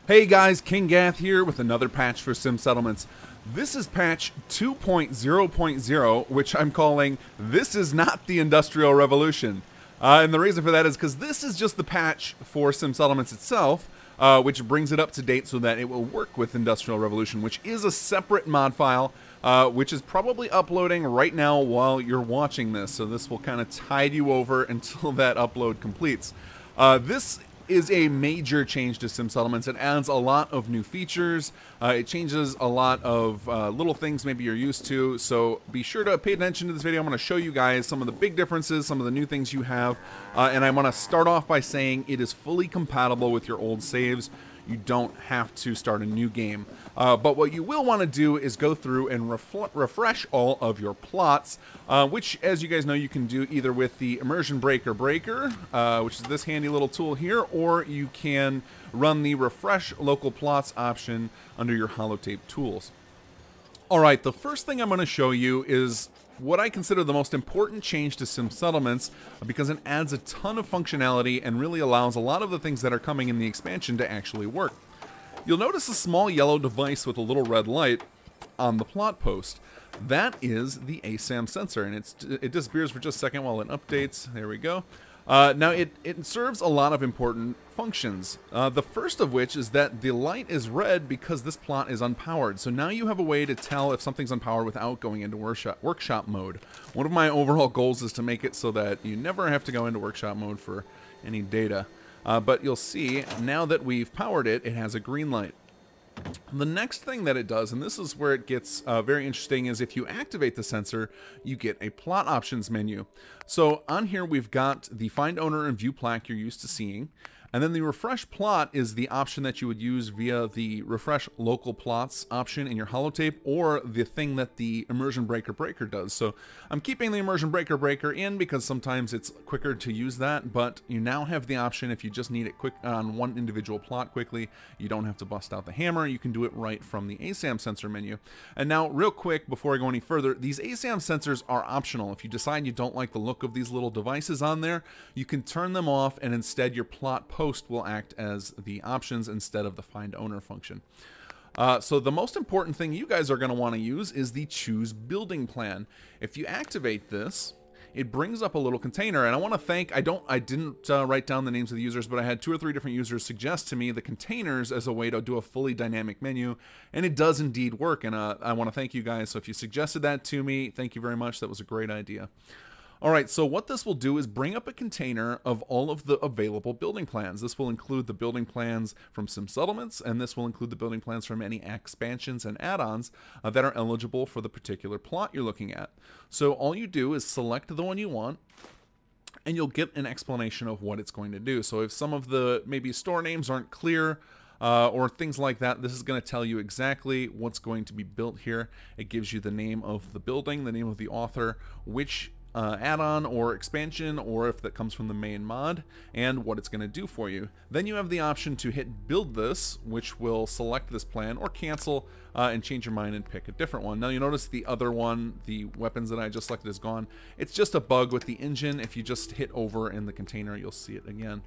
Hey guys, kinggath here with another patch for Sim Settlements. This is patch 2.0.0, which I'm calling This Is Not the Industrial Revolution. And the reason for that is because this is just the patch for Sim Settlements itself, which brings it up to date so that it will work with Industrial Revolution, which is a separate mod file, which is probably uploading right now while you're watching this. So this will kind of tide you over until that upload completes. This is a major change to Sim Settlements. It adds a lot of new features. It changes a lot of little things maybe you're used to. So be sure to pay attention to this video. I'm going to show you guys some of the big differences, some of the new things you have. And I want to start off by saying it is fully compatible with your old saves. You don't have to start a new game. But what you will want to do is go through and refresh all of your plots, which, as you guys know, you can do either with the Immersion Breaker, which is this handy little tool here, or you can run the Refresh Local Plots option under your holotape tools. Alright, the first thing I'm going to show you is what I consider the most important change to Sim Settlements, because it adds a ton of functionality and really allows a lot of the things that are coming in the expansion to actually work. You'll notice a small yellow device with a little red light on the plot post. That is the ASAM sensor, and it disappears for just a second while it updates. There we go. Now, it serves a lot of important functions. The first of which is that the light is red because this plot is unpowered. So now you have a way to tell if something's unpowered without going into workshop mode. One of my overall goals is to make it so that you never have to go into workshop mode for any data. But you'll see, now that we've powered it, it has a green light. The next thing that it does, and this is where it gets very interesting, is if you activate the sensor, you get a plot options menu. So on here we've got the find owner and view plaque you're used to seeing, and then the refresh plot is the option that you would use via the refresh local plots option in your holotape, or the thing that the Immersion Breaker does. So I'm keeping the Immersion Breaker in because sometimes it's quicker to use that, but you now have the option if you just need it quick on one individual plot quickly. You don't have to bust out the hammer. You can do it right from the ASAM sensor menu. And now, real quick, before I go any further, these ASAM sensors are optional. If you decide you don't like the look of these little devices on there, you can turn them off, and instead your plot post will act as the options instead of the find owner function. So the most important thing you guys are going to want to use is the choose building plan. If you activate this, it brings up a little container, and I want to thank, I didn't write down the names of the users, but I had 2 or 3 different users suggest to me the containers as a way to do a fully dynamic menu, and it does indeed work, and I want to thank you guys. So if you suggested that to me, thank you very much. That was a great idea. Alright, so what this will do is bring up a container of all of the available building plans. This will include the building plans from Sim Settlements, and this will include the building plans from any expansions and add-ons that are eligible for the particular plot you're looking at. So all you do is select the one you want, and you'll get an explanation of what it's going to do. So if some of the maybe store names aren't clear, or things like that, this is going to tell you exactly what's going to be built here. It gives you the name of the building, the name of the author, which add-on or expansion, or if that comes from the main mod, and what it's going to do for you. Then you have the option to hit build this, which will select this plan, or cancel and change your mind and pick a different one. Now you notice the other one, the weapons that I just selected, is gone. It's just a bug with the engine. If you just hit over in the container, you'll see it again.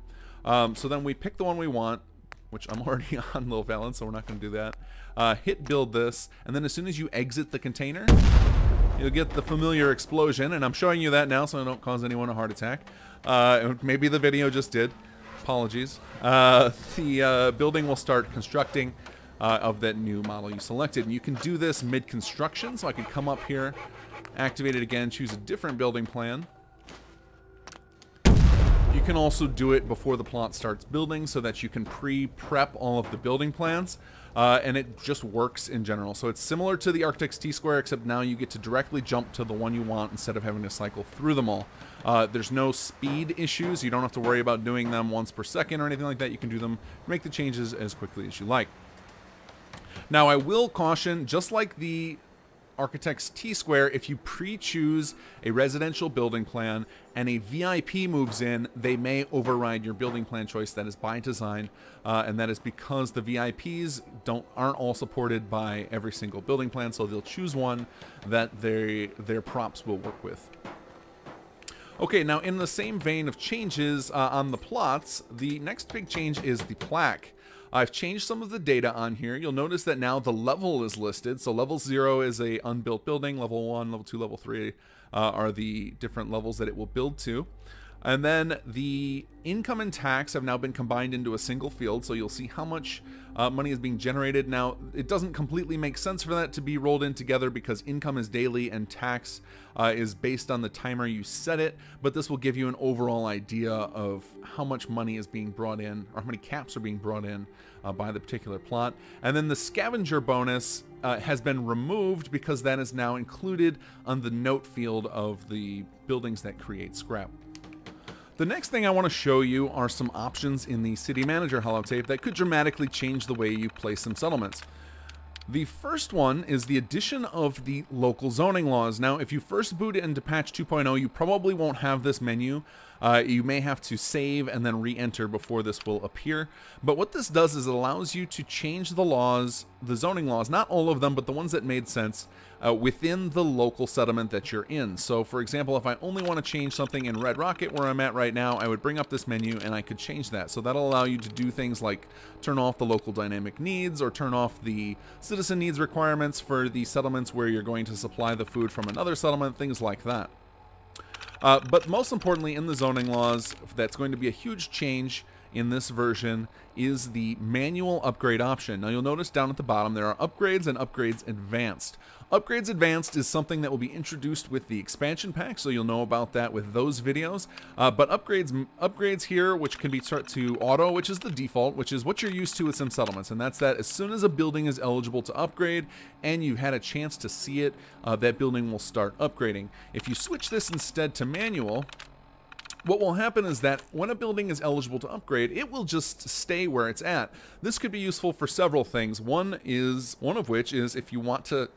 So then we pick the one we want, which I'm already on low valence, so we're not going to do that. Hit build this, and then as soon as you exit the container, you'll get the familiar explosion, and I'm showing you that now so I don't cause anyone a heart attack. Maybe the video just did. Apologies. The building will start constructing of that new model you selected. And you can do this mid-construction, so I could come up here, activate it again, choose a different building plan. You can also do it before the plot starts building so that you can pre-prep all of the building plans. And it just works in general. So it's similar to the Architect's T-Square, except now you get to directly jump to the one you want instead of having to cycle through them all. There's no speed issues. You don't have to worry about doing them once per second or anything like that. You can do them, make the changes as quickly as you like. Now, I will caution, just like the Architect's T-Square, if you pre-choose a residential building plan and a VIP moves in, they may override your building plan choice. That is by design, and that is because the VIPs aren't all supported by every single building plan, so they'll choose one that their props will work with. Okay, now in the same vein of changes on the plots, the next big change is the plaque. I've changed some of the data on here. You'll notice that now the level is listed. So level 0 is a unbuilt building. Level 1, level 2, level 3 are the different levels that it will build to. And then the income and tax have now been combined into a single field, so you'll see how much money is being generated. Now, it doesn't completely make sense for that to be rolled in together because income is daily and tax is based on the timer you set it, but this will give you an overall idea of how much money is being brought in, or how many caps are being brought in by the particular plot. And then the scavenger bonus has been removed because that is now included on the note field of the buildings that create scrap. The next thing I want to show you are some options in the City Manager holotape that could dramatically change the way you place some settlements. The first one is the addition of the local zoning laws. Now, if you first boot into patch 2.0, you probably won't have this menu. You may have to save and then re-enter before this will appear. But what this does is it allows you to change the laws, the zoning laws, not all of them, but the ones that made sense within the local settlement that you're in. So, for example, if I only want to change something in Red Rocket where I'm at right now, I would bring up this menu and I could change that. So that'll allow you to do things like turn off the local dynamic needs or turn off the citizen needs requirements for the settlements where you're going to supply the food from another settlement, things like that. But most importantly, in the zoning laws, that's going to be a huge change in this version is the manual upgrade option. Now you'll notice down at the bottom there are upgrades and upgrades advanced. Upgrades advanced is something that will be introduced with the expansion pack, so you'll know about that with those videos. But upgrades here, which can be set to auto, which is the default, which is what you're used to with Sim Settlements, and that's that as soon as a building is eligible to upgrade and you've had a chance to see it, that building will start upgrading. If you switch this instead to manual, what will happen is that when a building is eligible to upgrade, it will just stay where it's at. This could be useful for several things. One of which is if you want to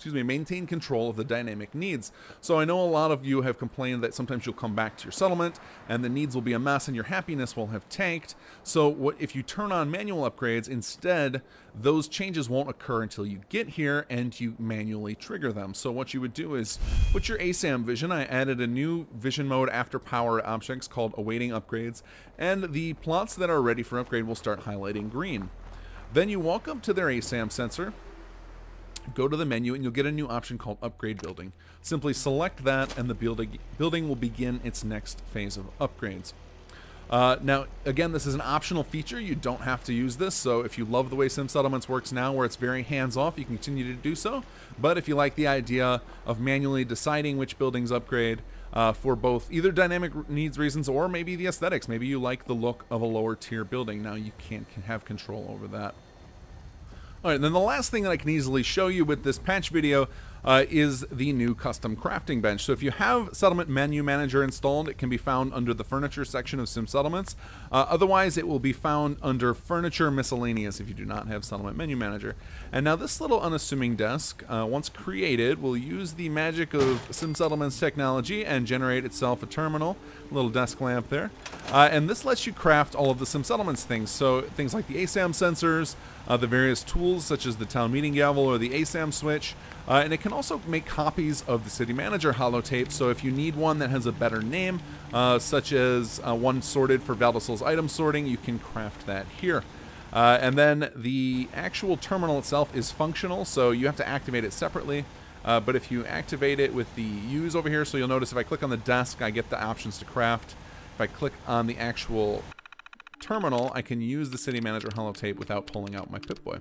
maintain control of the dynamic needs. So I know a lot of you have complained that sometimes you'll come back to your settlement and the needs will be a mess and your happiness will have tanked. So if you turn on manual upgrades, instead, those changes won't occur until you get here and you manually trigger them. So what you would do is put your ASAM vision. I added a new vision mode after power objects called awaiting upgrades, and the plots that are ready for upgrade will start highlighting green. Then you walk up to their ASAM sensor, go to the menu, and you'll get a new option called Upgrade Building. Simply select that and the building will begin its next phase of upgrades. Now, again, this is an optional feature. You don't have to use this, so if you love the way Sim Settlements works now, where it's very hands-off, you can continue to do so. But if you like the idea of manually deciding which buildings upgrade for both either dynamic needs reasons or maybe the aesthetics, maybe you like the look of a lower tier building, now you can have control over that. Alright, then the last thing that I can easily show you with this patch video is the new custom crafting bench. So if you have Settlement Menu Manager installed, it can be found under the Furniture section of Sim Settlements. Otherwise, it will be found under Furniture Miscellaneous if you do not have Settlement Menu Manager. And now this little unassuming desk, once created, will use the magic of Sim Settlements technology and generate itself a terminal, a little desk lamp there. And this lets you craft all of the Sim Settlements things. So things like the ASAM sensors, the various tools such as the town meeting gavel or the ASAM switch, and it can also make copies of the City Manager holotape. So if you need one that has a better name, such as one sorted for Valdisol's item sorting, you can craft that here. And then the actual terminal itself is functional, so you have to activate it separately. But if you activate it with the U's over here, so you'll notice if I click on the desk, I get the options to craft. If I click on the actual terminal, I can use the City Manager holotape without pulling out my Pip-Boy.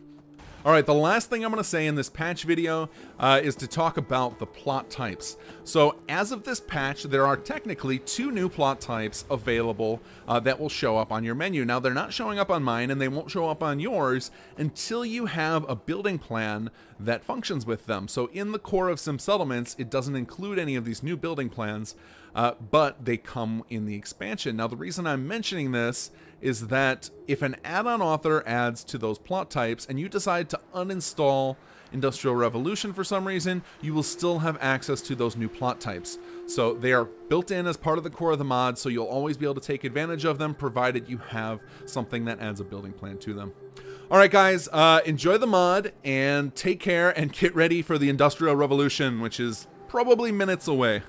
Alright, the last thing I'm going to say in this patch video is to talk about the plot types. So as of this patch, there are technically 2 new plot types available that will show up on your menu. Now, they're not showing up on mine and they won't show up on yours until you have a building plan that functions with them. So in the core of Sim Settlements, it doesn't include any of these new building plans, but they come in the expansion. Now, the reason I'm mentioning this is that if an add-on author adds to those plot types and you decide to uninstall Industrial Revolution for some reason, you will still have access to those new plot types. So they are built in as part of the core of the mod, so you'll always be able to take advantage of them, provided you have something that adds a building plan to them. Alright guys, enjoy the mod, and take care, and get ready for the Industrial Revolution, which is probably minutes away.